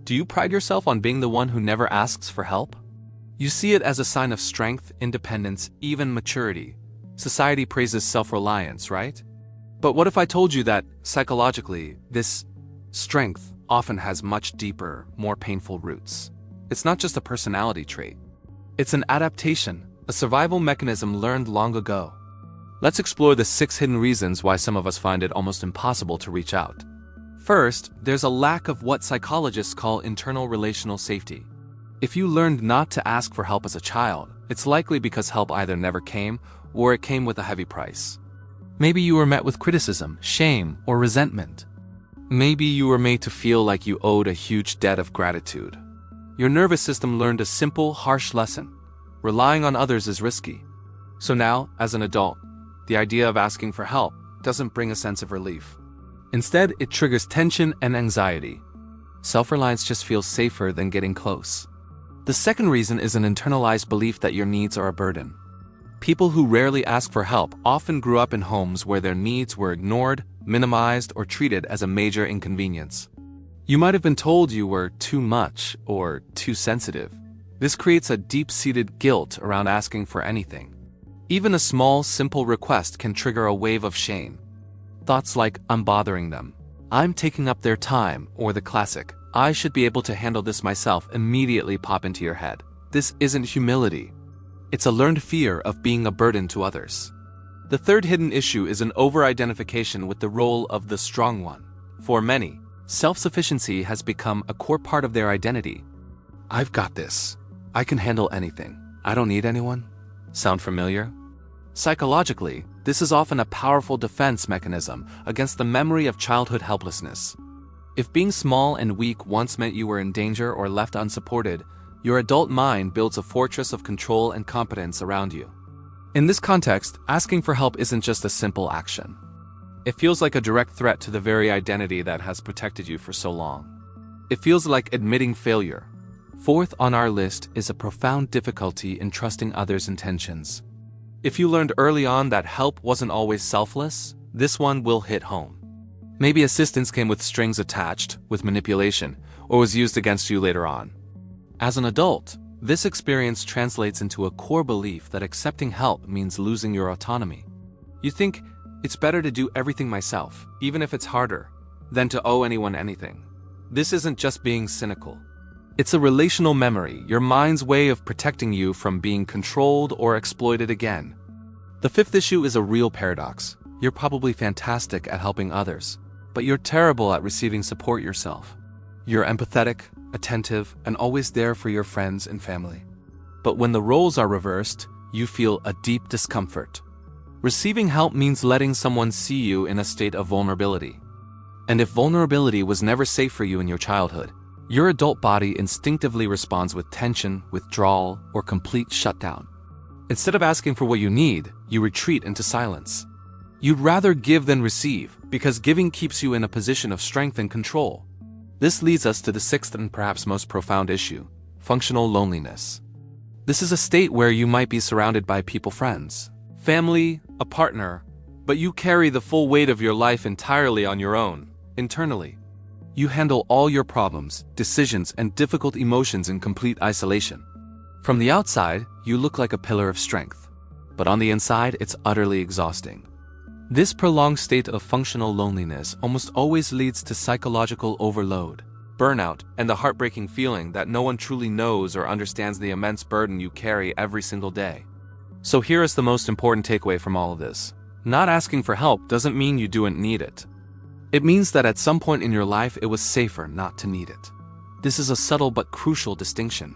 Do you pride yourself on being the one who never asks for help? You see it as a sign of strength, independence, even maturity. Society praises self-reliance, right? But what if I told you that, psychologically, this strength often has much deeper, more painful roots? It's not just a personality trait. It's an adaptation, a survival mechanism learned long ago. Let's explore the 6 hidden reasons why some of us find it almost impossible to reach out. First, there's a lack of what psychologists call internal relational safety. If you learned not to ask for help as a child, it's likely because help either never came or it came with a heavy price. Maybe you were met with criticism, shame, or resentment. Maybe you were made to feel like you owed a huge debt of gratitude. Your nervous system learned a simple, harsh lesson. Relying on others is risky. So now, as an adult, the idea of asking for help doesn't bring a sense of relief. Instead, it triggers tension and anxiety. Self-reliance just feels safer than getting close. The second reason is an internalized belief that your needs are a burden. People who rarely ask for help often grew up in homes where their needs were ignored, minimized, or treated as a major inconvenience. You might have been told you were too much or too sensitive. This creates a deep-seated guilt around asking for anything. Even a small, simple request can trigger a wave of shame. Thoughts like, I'm bothering them, I'm taking up their time, or the classic, I should be able to handle this myself, immediately pop into your head. This isn't humility. It's a learned fear of being a burden to others. The third hidden issue is an over-identification with the role of the strong one. For many, self-sufficiency has become a core part of their identity. I've got this. I can handle anything. I don't need anyone. Sound familiar? Psychologically, this is often a powerful defense mechanism against the memory of childhood helplessness. If being small and weak once meant you were in danger or left unsupported, your adult mind builds a fortress of control and competence around you. In this context, asking for help isn't just a simple action. It feels like a direct threat to the very identity that has protected you for so long. It feels like admitting failure. Fourth on our list is a profound difficulty in trusting others' intentions. If you learned early on that help wasn't always selfless, this one will hit home. Maybe assistance came with strings attached, with manipulation, or was used against you later on. As an adult, this experience translates into a core belief that accepting help means losing your autonomy. You think, it's better to do everything myself, even if it's harder, than to owe anyone anything. This isn't just being cynical. It's a relational memory, your mind's way of protecting you from being controlled or exploited again. The fifth issue is a real paradox. You're probably fantastic at helping others, but you're terrible at receiving support yourself. You're empathetic, attentive, and always there for your friends and family. But when the roles are reversed, you feel a deep discomfort. Receiving help means letting someone see you in a state of vulnerability. And if vulnerability was never safe for you in your childhood, your adult body instinctively responds with tension, withdrawal, or complete shutdown. Instead of asking for what you need, you retreat into silence. You'd rather give than receive, because giving keeps you in a position of strength and control. This leads us to the sixth and perhaps most profound issue, functional loneliness. This is a state where you might be surrounded by friends, family, a partner, but you carry the full weight of your life entirely on your own, internally. You handle all your problems, decisions, and difficult emotions in complete isolation. From the outside, you look like a pillar of strength, but on the inside, it's utterly exhausting. This prolonged state of functional loneliness almost always leads to psychological overload, burnout, and the heartbreaking feeling that no one truly knows or understands the immense burden you carry every single day. So here is the most important takeaway from all of this. Not asking for help doesn't mean you don't need it. It means that at some point in your life it was safer not to need it. This is a subtle but crucial distinction.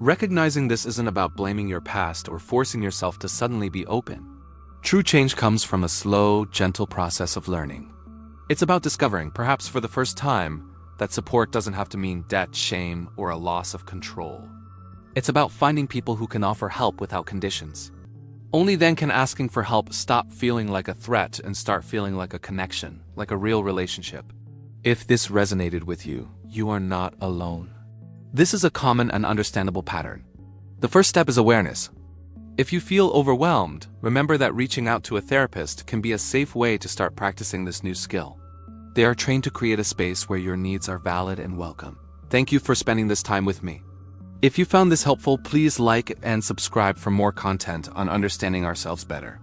Recognizing this isn't about blaming your past or forcing yourself to suddenly be open. True change comes from a slow, gentle process of learning. It's about discovering, perhaps for the first time, that support doesn't have to mean debt, shame, or a loss of control. It's about finding people who can offer help without conditions. Only then can asking for help stop feeling like a threat and start feeling like a connection, like a real relationship. If this resonated with you, you are not alone. This is a common and understandable pattern. The first step is awareness. If you feel overwhelmed, remember that reaching out to a therapist can be a safe way to start practicing this new skill. They are trained to create a space where your needs are valid and welcome. Thank you for spending this time with me. If you found this helpful, please like and subscribe for more content on understanding ourselves better.